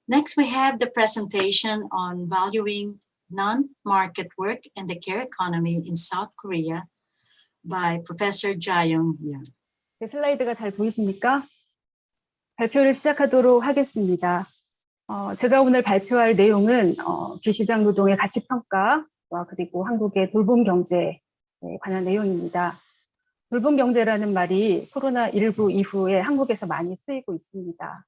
Next, we have the presentation on valuing non-market work and the care economy in South Korea by Professor Jae-young Yoon. 슬라이드가 잘 보이십니까? 발표를 시작하도록 하겠습니다. 제가 오늘 발표할 내용은 비시장 노동의 가치평가와 그리고 한국의 돌봄 경제에 관한 내용입니다. 돌봄 경제라는 말이 코로나19 이후에 한국에서 많이 쓰이고 있습니다.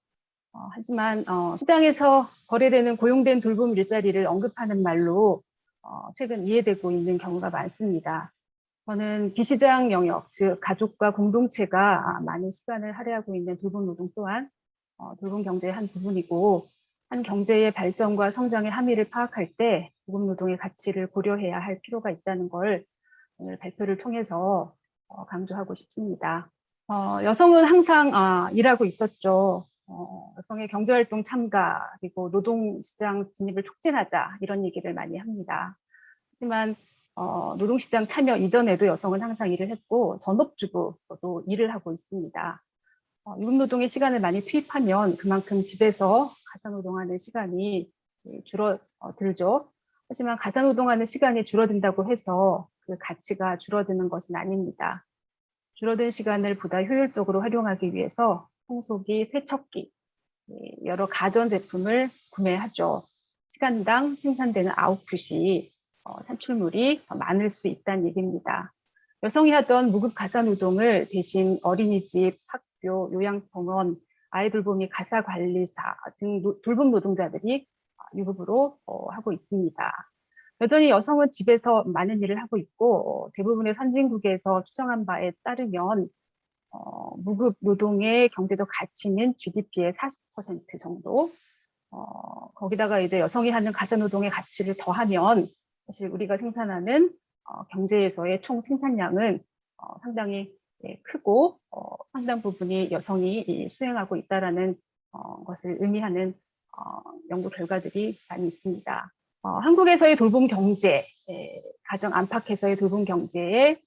하지만 시장에서 거래되는 고용된 돌봄 일자리를 언급하는 말로 최근 이해되고 있는 경우가 많습니다. 저는 비시장 영역, 즉 가족과 공동체가 많은 시간을 할애하고 있는 돌봄 노동 또한 돌봄 경제의 한 부분이고 한 경제의 발전과 성장의 함의를 파악할 때 돌봄 노동의 가치를 고려해야 할 필요가 있다는 걸 오늘 발표를 통해서 강조하고 싶습니다. 여성은 항상 일하고 있었죠. 여성의 경제활동 참가 그리고 노동시장 진입을 촉진하자 이런 얘기를 많이 합니다. 하지만 노동시장 참여 이전에도 여성은 항상 일을 했고 전업주부도 일을 하고 있습니다. 유급노동의 시간을 많이 투입하면 그만큼 집에서 가사노동하는 시간이 줄어들죠. 하지만 가사노동하는 시간이 줄어든다고 해서 그 가치가 줄어드는 것은 아닙니다. 줄어든 시간을 보다 효율적으로 활용하기 위해서 청소기, 세척기, 여러 가전제품을 구매하죠. 시간당 생산되는 아웃풋이 산출물이 더 많을 수 있다는 얘기입니다. 여성이 하던 무급 가사노동을 대신 어린이집, 학교, 요양병원, 아이돌봄이 가사관리사 등 돌봄 노동자들이 유급으로 하고 있습니다. 여전히 여성은 집에서 많은 일을 하고 있고 대부분의 선진국에서 추정한 바에 따르면 무급 노동의 경제적 가치는 GDP의 40% 정도. 거기다가 이제 여성이 하는 가사노동의 가치를 더하면 사실 우리가 생산하는 경제에서의 총 생산량은 상당히 크고 상당 부분이 여성이 수행하고 있다라는 것을 의미하는 연구 결과들이 많이 있습니다. 한국에서의 돌봄 경제, 가정 안팎에서의 돌봄 경제에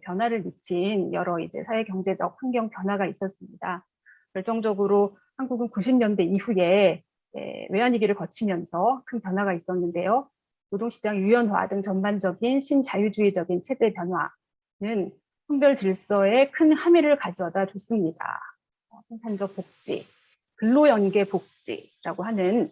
변화를 미친 여러 이제 사회 경제적 환경 변화가 있었습니다. 결정적으로 한국은 90년대 이후에 외환위기를 거치면서 큰 변화가 있었는데요. 노동시장 유연화 등 전반적인 신자유주의적인 체제 변화는 성별 질서에 큰 함의를 가져다 줬습니다. 생산적 복지, 근로연계 복지라고 하는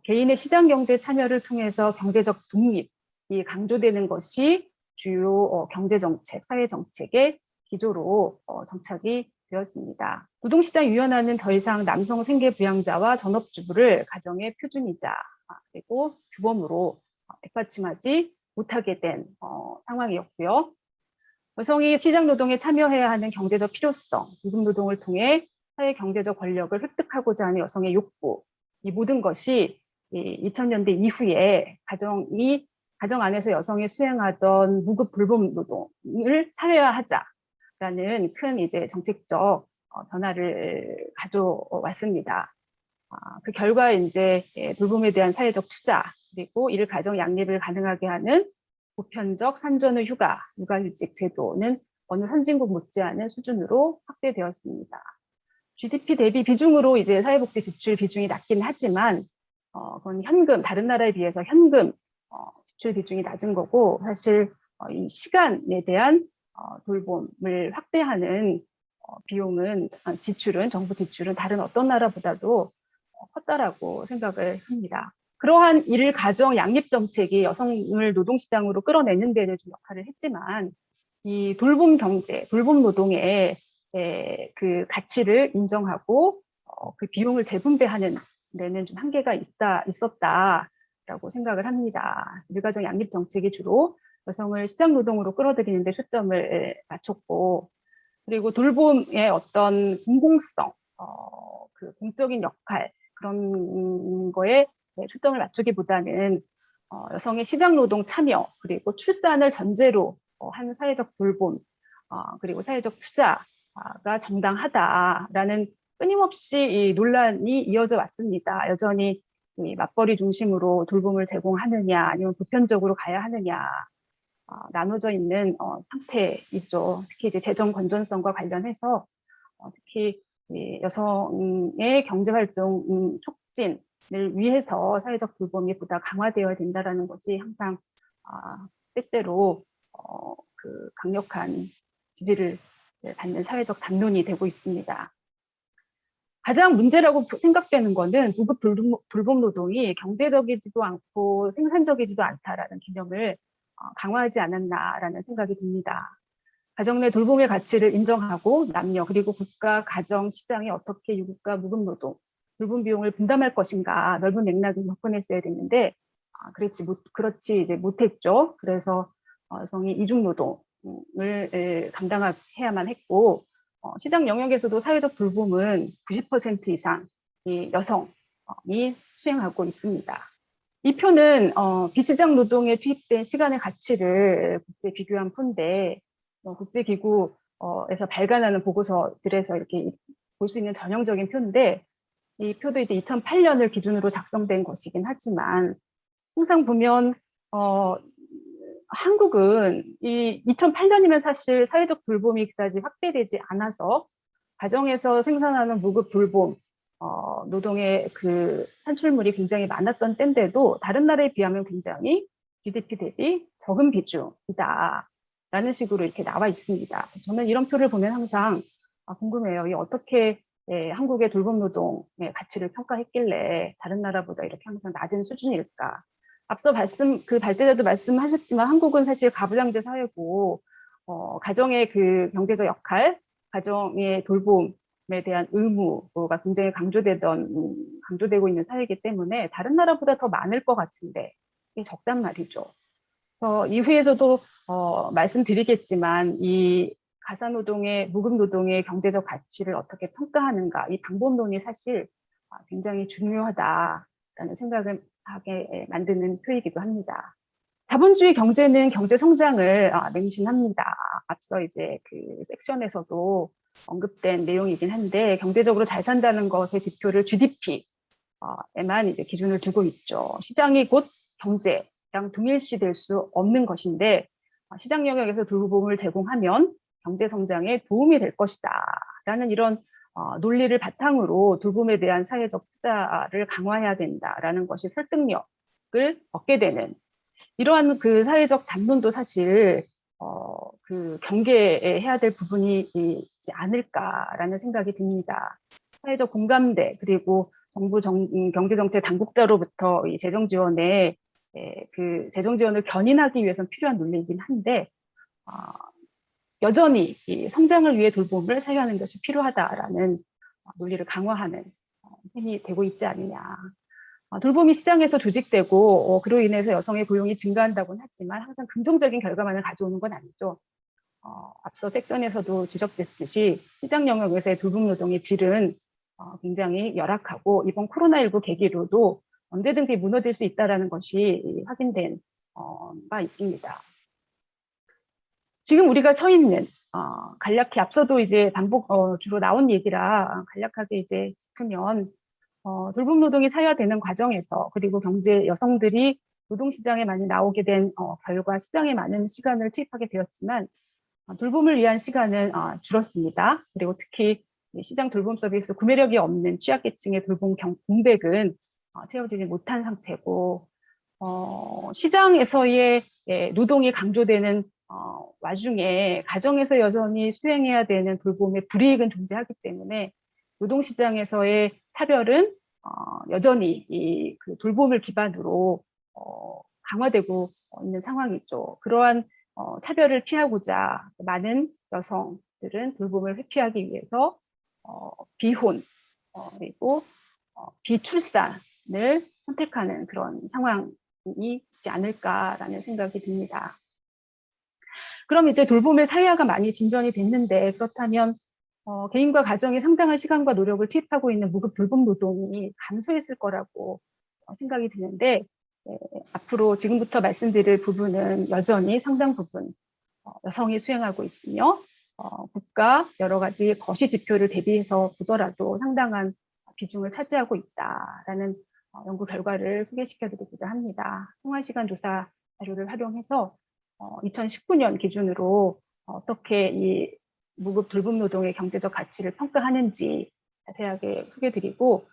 개인의 시장경제 참여를 통해서 경제적 독립이 강조되는 것이 주요 경제정책, 사회정책의 기조로 정착이 되었습니다. 노동시장 유연화는 더 이상 남성 생계부양자와 전업주부를 가정의 표준이자 그리고 규범으로 뒷받침하지 못하게 된 상황이었고요. 여성이 시장노동에 참여해야 하는 경제적 필요성, 유급노동을 통해 사회 경제적 권력을 획득하고자 하는 여성의 욕구, 이 모든 것이 2000년대 이후에 가정 안에서 여성이 수행하던 무급 돌봄 노동을 사회화하자라는 큰 이제 정책적 변화를 가져왔습니다. 그 결과 이제 돌봄에 대한 사회적 투자 그리고 이를 가정 양립을 가능하게 하는 보편적 산전의 육아휴직 제도는 어느 선진국 못지않은 수준으로 확대되었습니다. GDP 대비 비중으로 이제 사회복지 지출 비중이 낮긴 하지만 그건 현금 다른 나라에 비해서 현금 지출 비중이 낮은 거고 사실 이 시간에 대한 돌봄을 확대하는 비용은 정부 지출은 다른 어떤 나라보다도 컸다라고 생각을 합니다. 그러한 일 가정 양립 정책이 여성을 노동시장으로 끌어내는 데는 좀 역할을 했지만 이 돌봄 경제, 돌봄 노동의 그 가치를 인정하고 그 비용을 재분배하는 데는 좀 한계가 있었다라고 생각을 합니다. 일가정 양립 정책이 주로 여성을 시장 노동으로 끌어들이는 데 초점을 맞췄고 그리고 돌봄의 어떤 공공성, 그 공적인 역할 그런 거에 초점을 맞추기보다는 여성의 시장 노동 참여 그리고 출산을 전제로 한 사회적 돌봄 그리고 사회적 투자가 정당하다라는 끊임없이 이 논란이 이어져 왔습니다. 여전히 이 맞벌이 중심으로 돌봄을 제공하느냐 아니면 보편적으로 가야 하느냐 나눠져 있는 상태이죠. 특히 이제 재정 건전성과 관련해서 특히 여성의 경제활동 촉진 위해서 사회적 돌봄이 보다 강화되어야 된다는 것이 항상 때때로 그 강력한 지지를 받는 사회적 담론이 되고 있습니다. 가장 문제라고 생각되는 것은 무급 돌봄 노동이 경제적이지도 않고 생산적이지도 않다라는 개념을 강화하지 않았나라는 생각이 듭니다. 가정 내 돌봄의 가치를 인정하고 남녀 그리고 국가, 가정, 시장이 어떻게 유급과 무급 노동, 돌봄 비용을 분담할 것인가 넓은 맥락에서 접근했어야 됐는데 그렇지 이제 못했죠. 그래서 여성이 이중 노동을 감당해야만 했고 시장 영역에서도 사회적 돌봄은 90% 이상 여성이 수행하고 있습니다. 이 표는 비시장 노동에 투입된 시간의 가치를 국제 비교한 표인데 국제기구에서 발간하는 보고서들에서 이렇게 볼 수 있는 전형적인 표인데 이 표도 이제 2008년을 기준으로 작성된 것이긴 하지만 항상 보면 한국은 이 2008년이면 사실 사회적 돌봄이 그다지 확대되지 않아서 가정에서 생산하는 무급 돌봄 노동의 그 산출물이 굉장히 많았던 때인데도 다른 나라에 비하면 굉장히 GDP 대비 적은 비중이다 라는 식으로 이렇게 나와 있습니다. 저는 이런 표를 보면 항상 궁금해요. 이 어떻게 한국의 돌봄 노동의 가치를 평가했길래 다른 나라보다 이렇게 항상 낮은 수준일까? 앞서 그 발제자도 말씀하셨지만 한국은 사실 가부장제 사회고 가정의 그 경제적 역할, 가정의 돌봄에 대한 의무가 굉장히 강조되고 있는 사회이기 때문에 다른 나라보다 더 많을 것 같은데 이게 적단 말이죠. 이후에서도 말씀드리겠지만 이 가사노동의 무급 노동의 경제적 가치를 어떻게 평가하는가 이 방법론이 사실 굉장히 중요하다라는 생각을 하게 만드는 표이기도 합니다. 자본주의 경제는 경제 성장을 맹신합니다. 앞서 이제 그 섹션에서도 언급된 내용이긴 한데 경제적으로 잘 산다는 것의 지표를 GDP에만 이제 기준을 두고 있죠. 시장이 곧 경제랑 동일시될 수 없는 것인데 시장 영역에서 돌봄을 제공하면 경제 성장에 도움이 될 것이다 라는 이런 논리를 바탕으로 돌봄에 대한 사회적 투자를 강화해야 된다라는 것이 설득력을 얻게 되는 이러한 그 사회적 담론도 사실 그 경계해야 될 부분이 있지 않을까라는 생각이 듭니다. 사회적 공감대 그리고 정부 경제정책 당국자로부터 이 재정 지원에 그 재정 지원을 견인하기 위해서는 필요한 논리이긴 한데 여전히 이 성장을 위해 돌봄을 사유하는 것이 필요하다라는 논리를 강화하는 힘이 되고 있지 않느냐. 돌봄이 시장에서 조직되고 그로 인해서 여성의 고용이 증가한다고는 하지만 항상 긍정적인 결과만을 가져오는 건 아니죠. 앞서 섹션에서도 지적됐듯이 시장 영역에서의 돌봄 노동의 질은 굉장히 열악하고 이번 코로나19 계기로도 언제든지 무너질 수 있다는 것이 확인된 바 있습니다. 지금 우리가 서 있는 간략히 앞서도 이제 주로 나온 얘기라 간략하게 이제 짚으면 돌봄 노동이 사회화되는 과정에서 그리고 여성들이 노동시장에 많이 나오게 된 결과 시장에 많은 시간을 투입하게 되었지만 돌봄을 위한 시간은 줄었습니다. 그리고 특히 시장 돌봄 서비스 구매력이 없는 취약계층의 돌봄 공백은 채워지지 못한 상태고 시장에서의 노동이 강조되는 와중에 가정에서 여전히 수행해야 되는 돌봄의 불이익은 존재하기 때문에 노동시장에서의 차별은 여전히 그 돌봄을 기반으로 강화되고 있는 상황이죠. 그러한 차별을 피하고자 많은 여성들은 돌봄을 회피하기 위해서 비혼 그리고 비출산을 선택하는 그런 상황이 있지 않을까라는 생각이 듭니다. 그럼 이제 돌봄의 사회화가 많이 진전이 됐는데 그렇다면 개인과 가정이 상당한 시간과 노력을 투입하고 있는 무급 돌봄 노동이 감소했을 거라고 생각이 드는데 앞으로 지금부터 말씀드릴 부분은 여전히 상당 부분 여성이 수행하고 있으며 국가 여러 가지 거시 지표를 대비해서 보더라도 상당한 비중을 차지하고 있다라는 연구 결과를 소개시켜드리고자 합니다. 생활시간 조사 자료를 활용해서 2019년 기준으로 어떻게 이 무급 돌봄 노동의 경제적 가치를 평가하는지 자세하게 소개드리고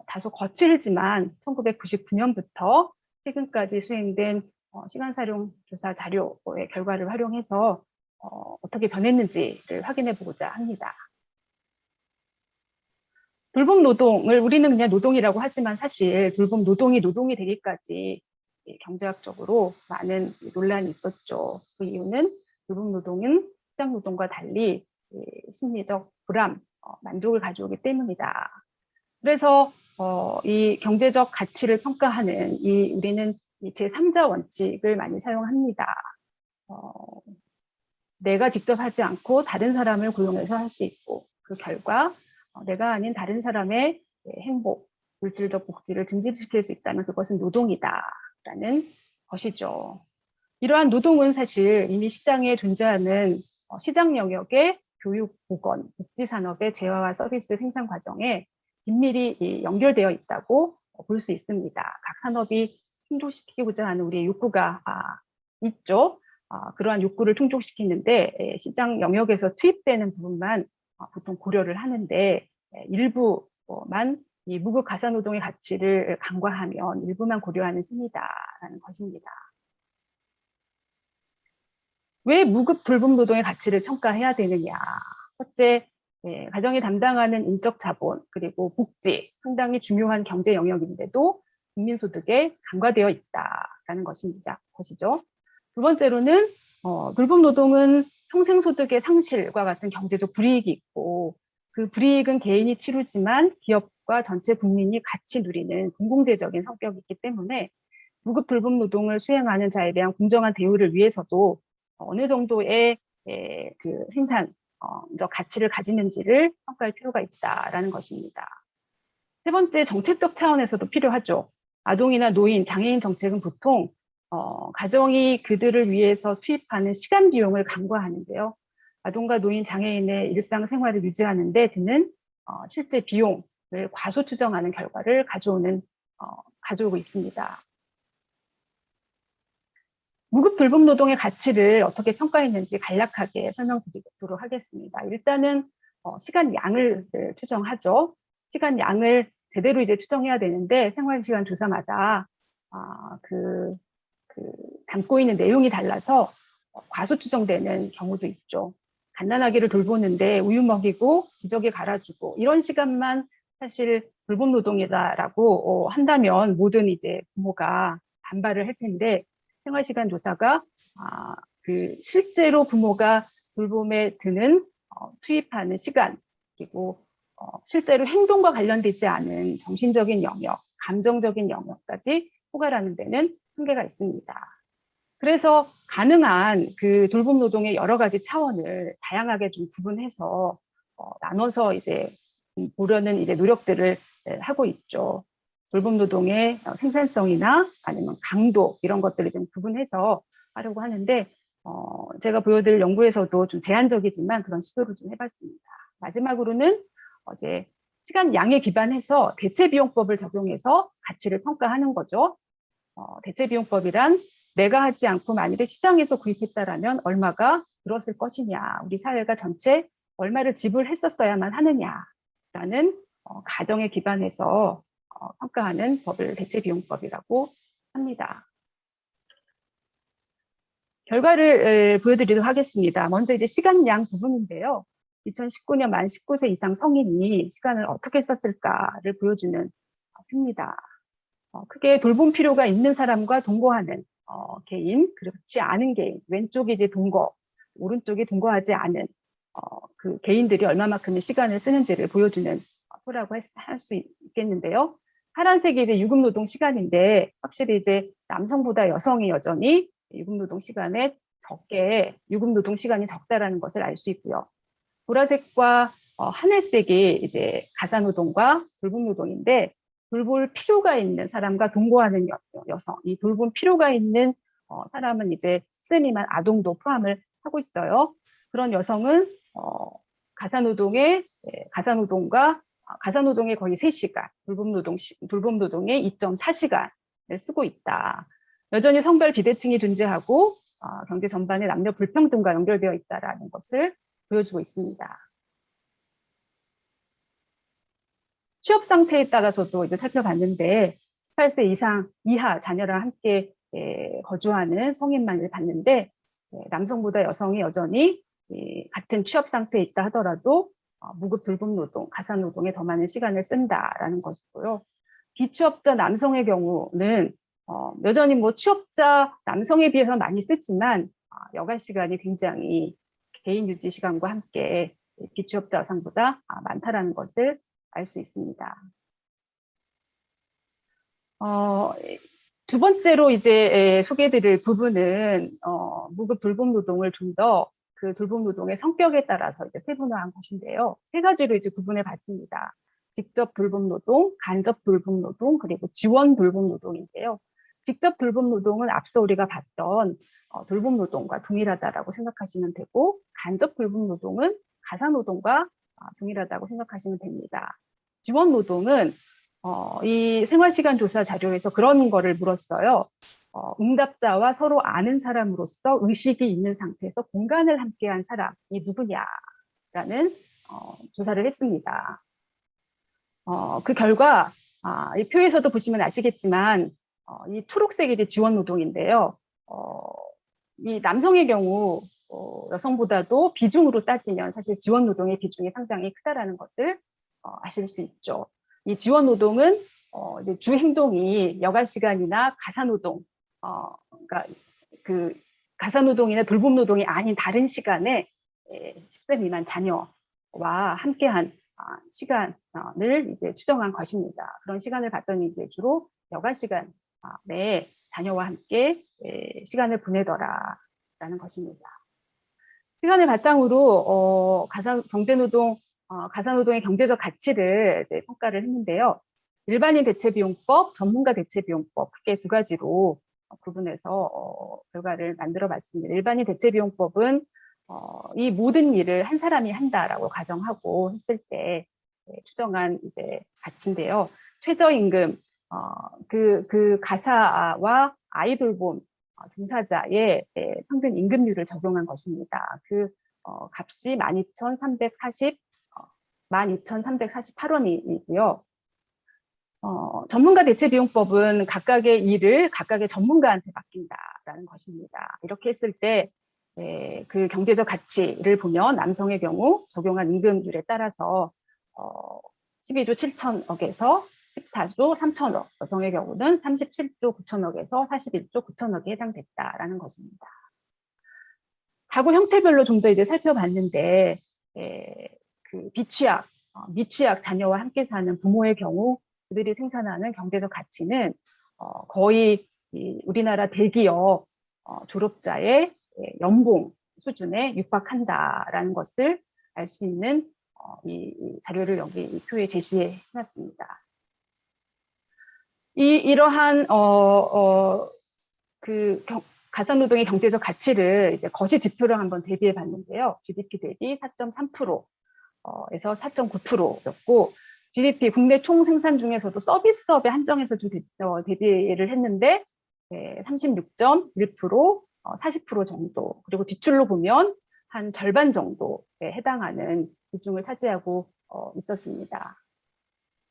다소 거칠지만 1999년부터 최근까지 수행된 시간사용 조사 자료의 결과를 활용해서 어떻게 변했는지를 확인해 보고자 합니다. 돌봄 노동을 우리는 그냥 노동이라고 하지만 사실 돌봄 노동이 노동이 되기까지 경제학적으로 많은 논란이 있었죠. 그 이유는 돌봄 노동은 직장 노동과 달리 심리적 보람, 만족을 가져오기 때문이다. 그래서 이 경제적 가치를 평가하는 우리는 이 제3자 원칙을 많이 사용합니다. 내가 직접 하지 않고 다른 사람을 고용해서 할 수 있고 그 결과 내가 아닌 다른 사람의 행복, 물질적 복지를 증진시킬 수 있다면 그것은 노동이다라는 것이죠. 이러한 노동은 사실 이미 시장에 존재하는 시장 영역의 교육, 보건, 복지 산업의 재화와 서비스 생산 과정에 긴밀히 연결되어 있다고 볼 수 있습니다. 각 산업이 충족시키고자 하는 우리의 욕구가 있죠. 그러한 욕구를 충족시키는데 시장 영역에서 투입되는 부분만 보통 고려를 하는데 일부만 이 무급 가사노동의 가치를 간과하면 일부만 고려하는 셈이다라는 것입니다. 왜 무급 돌봄 노동의 가치를 평가해야 되느냐? 첫째, 가정이 담당하는 인적 자본 그리고 복지 상당히 중요한 경제 영역인데도 국민소득에 간과되어 있다라는 것이죠. 두 번째로는 돌봄 노동은 평생소득의 상실과 같은 경제적 불이익이 있고 그 불이익은 개인이 치르지만 기업과 전체 국민이 같이 누리는 공공재적인 성격이 있기 때문에 무급 돌봄 노동을 수행하는 자에 대한 공정한 대우를 위해서도 어느 정도의 그 생산적 가치를 가지는지를 평가할 필요가 있다라는 것입니다. 세 번째, 정책적 차원에서도 필요하죠. 아동이나 노인, 장애인 정책은 보통 가정이 그들을 위해서 투입하는 시간 비용을 간과하는데요. 아동과 노인, 장애인의 일상생활을 유지하는 데 드는 실제 비용을 과소 추정하는 결과를 가져오고 있습니다. 무급 돌봄 노동의 가치를 어떻게 평가했는지 간략하게 설명드리도록 하겠습니다. 일단은 시간 양을 추정하죠. 시간 양을 제대로 이제 추정해야 되는데 생활시간 조사마다 담고 있는 내용이 달라서 과소 추정되는 경우도 있죠. 갓난아기를 돌보는데 우유 먹이고 기저귀 갈아주고 이런 시간만 사실 돌봄 노동이다라고 한다면 모든 이제 부모가 반발을 할 텐데 생활시간 조사가 실제로 부모가 돌봄에 드는 투입하는 시간 그리고 실제로 행동과 관련되지 않은 정신적인 영역, 감정적인 영역까지 포괄하는 데는 한계가 있습니다. 그래서 가능한 그 돌봄 노동의 여러 가지 차원을 다양하게 좀 구분해서 나눠서 이제 보려는 이제 노력들을 하고 있죠. 돌봄 노동의 생산성이나 아니면 강도 이런 것들을 좀 구분해서 하려고 하는데 제가 보여드릴 연구에서도 좀 제한적이지만 그런 시도를 좀 해봤습니다. 마지막으로는 이제 시간 양에 기반해서 대체비용법을 적용해서 가치를 평가하는 거죠. 대체비용법이란 내가 하지 않고 만일에 시장에서 구입했다라면 얼마가 들었을 것이냐, 우리 사회가 전체 얼마를 지불했었어야만 하느냐라는 가정에 기반해서 평가하는 법을 대체비용법이라고 합니다. 결과를 보여드리도록 하겠습니다. 먼저 이제 시간양 부분인데요. 2019년 만 19세 이상 성인이 시간을 어떻게 썼을까를 보여주는 표입니다. 크게 돌봄 필요가 있는 사람과 동거하는 개인, 그렇지 않은 개인, 왼쪽이 이제 동거, 오른쪽이 동거하지 않은 그 개인들이 얼마만큼의 시간을 쓰는지를 보여주는 표라고 할 수 있겠는데요. 파란색이 이제 유급노동 시간인데 확실히 이제 남성보다 여성이 여전히 유급노동 시간에 유급노동 시간이 적다라는 것을 알 수 있고요. 보라색과 하늘색이 이제 가사노동과 돌봄노동인데 돌볼 필요가 있는 사람과 동거하는 여성, 이 돌봄 필요가 있는 사람은 이제 숫세미만 아동도 포함을 하고 있어요. 그런 여성은 가사노동의 거의 3시간, 돌봄 노동의 2.4시간을 쓰고 있다. 여전히 성별 비대칭이 존재하고 경제 전반에 남녀 불평등과 연결되어 있다라는 것을 보여주고 있습니다. 취업 상태에 따라서도 이제 살펴봤는데 18세 이하 자녀랑 함께 거주하는 성인만을 봤는데 남성보다 여성이 여전히 같은 취업 상태에 있다 하더라도 무급 돌봄 노동, 가사 노동에 더 많은 시간을 쓴다라는 것이고요. 비취업자 남성의 경우는 여전히 뭐 취업자 남성에 비해서 많이 쓰지만 여가 시간이 굉장히 개인 유지 시간과 함께 비취업자 여성보다 많다라는 것을 알 수 있습니다. 두 번째로 이제 소개해드릴 부분은 무급 돌봄 노동을 좀 더 그 돌봄 노동의 성격에 따라서 이제 세분화한 것인데요. 세 가지로 이제 구분해 봤습니다. 직접 돌봄 노동, 간접 돌봄 노동, 그리고 지원 돌봄 노동인데요. 직접 돌봄 노동은 앞서 우리가 봤던 돌봄 노동과 동일하다라고 생각하시면 되고, 간접 돌봄 노동은 가사 노동과 동일하다고 생각하시면 됩니다. 지원 노동은 이 생활시간 조사 자료에서 그런 거를 물었어요. 응답자와 서로 아는 사람으로서 의식이 있는 상태에서 공간을 함께한 사람이 누구냐라는 조사를 했습니다. 그 결과 이 표에서도 보시면 아시겠지만 이 초록색이 지원 노동인데요. 이 남성의 경우 여성보다도 비중으로 따지면 사실 지원 노동의 비중이 상당히 크다라는 것을 아실 수 있죠. 이 지원 노동은 주 행동이 여가 시간이나 가사 노동, 그러니까 그 가사 노동이나 돌봄 노동이 아닌 다른 시간에 10세 미만 자녀와 함께한 시간을 이제 추정한 것입니다. 그런 시간을 봤더니 이제 주로 여가 시간 내에 자녀와 함께 시간을 보내더라라는 것입니다. 시간을 바탕으로 가사 노동의 경제적 가치를 이제 평가를 했는데요. 일반인 대체비용법, 전문가 대체비용법 크게 두 가지로 구분해서 결과를 만들어봤습니다. 일반인 대체비용법은 이 모든 일을 한 사람이 한다라고 가정하고 했을 때 추정한 이제 가치인데요. 최저임금, 그 가사와 아이 돌봄 종사자의 평균 임금률을 적용한 것입니다. 그 값이 12,348원이고요. 전문가 대체비용법은 각각의 일을 각각의 전문가한테 맡긴다라는 것입니다. 이렇게 했을 때 그 경제적 가치를 보면 남성의 경우 적용한 임금률에 따라서 12조 7천억에서 14조 3천억, 여성의 경우는 37조 9천억에서 41조 9천억에 해당됐다라는 것입니다. 가구 형태별로 좀 더 이제 살펴봤는데 그 비취약, 미취약 자녀와 함께 사는 부모의 경우 그들이 생산하는 경제적 가치는 거의 우리나라 대기업 졸업자의 연봉 수준에 육박한다라는 것을 알 수 있는 이 자료를 여기 이 표에 제시해 놨습니다. 이러한 가사노동의 경제적 가치를 이제 거시 지표로 한번 대비해 봤는데요. GDP 대비 4.3%에서 4.9%였고, GDP 국내 총 생산 중에서도 서비스업에 한정해서 좀 대비를 했는데 36.1%, 40% 정도, 그리고 지출로 보면 한 절반 정도에 해당하는 비중을 차지하고 있었습니다.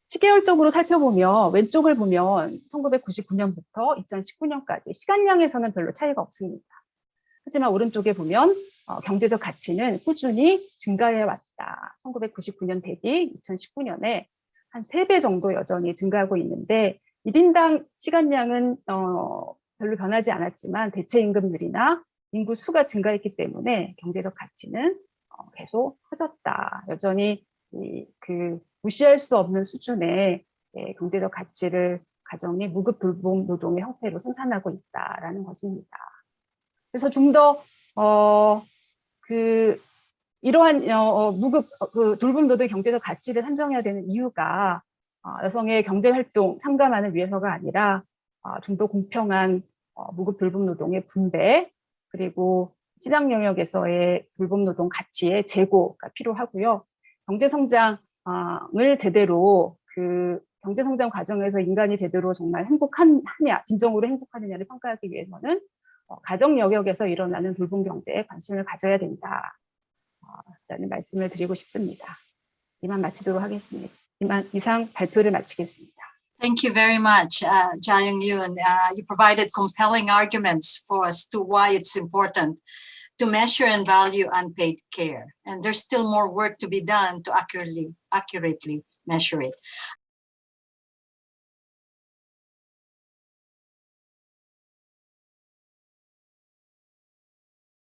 시계열적으로 살펴보면 왼쪽을 보면 1999년부터 2019년까지 시간량에서는 별로 차이가 없습니다. 하지만 오른쪽에 보면 경제적 가치는 꾸준히 증가해 왔다. 1999년 대비 2019년에 한 3배 정도 여전히 증가하고 있는데 1인당 시간량은 별로 변하지 않았지만 대체임금률이나 인구 수가 증가했기 때문에 경제적 가치는 계속 커졌다. 여전히 무시할 수 없는 수준의 경제적 가치를 가정이 무급 돌봄 노동의 형태로 생산하고 있다라는 것입니다. 그래서 좀 더 이러한 무급 돌봄 노동의 경제적 가치를 산정해야 되는 이유가 여성의 경제 활동 참가만을 위해서가 아니라 좀 더 공평한 무급 돌봄 노동의 분배, 그리고 시장 영역에서의 돌봄 노동 가치의 재고가 필요하고요. 경제 성장을 제대로 경제 성장 과정에서 인간이 제대로 정말 행복하냐, 진정으로 행복하느냐를 평가하기 위해서는 가정 영역에서 일어나는 돌봄 경제에 관심을 가져야 된다. 라는 말씀을 드리고 싶습니다. 이만 마치도록 하겠습니다. 이상 발표를 마치겠습니다. Thank you very much, Jae-young Yoon. You provided compelling arguments for us to why it's important to measure and value unpaid care. And there's still more work to be done to accurately measure it.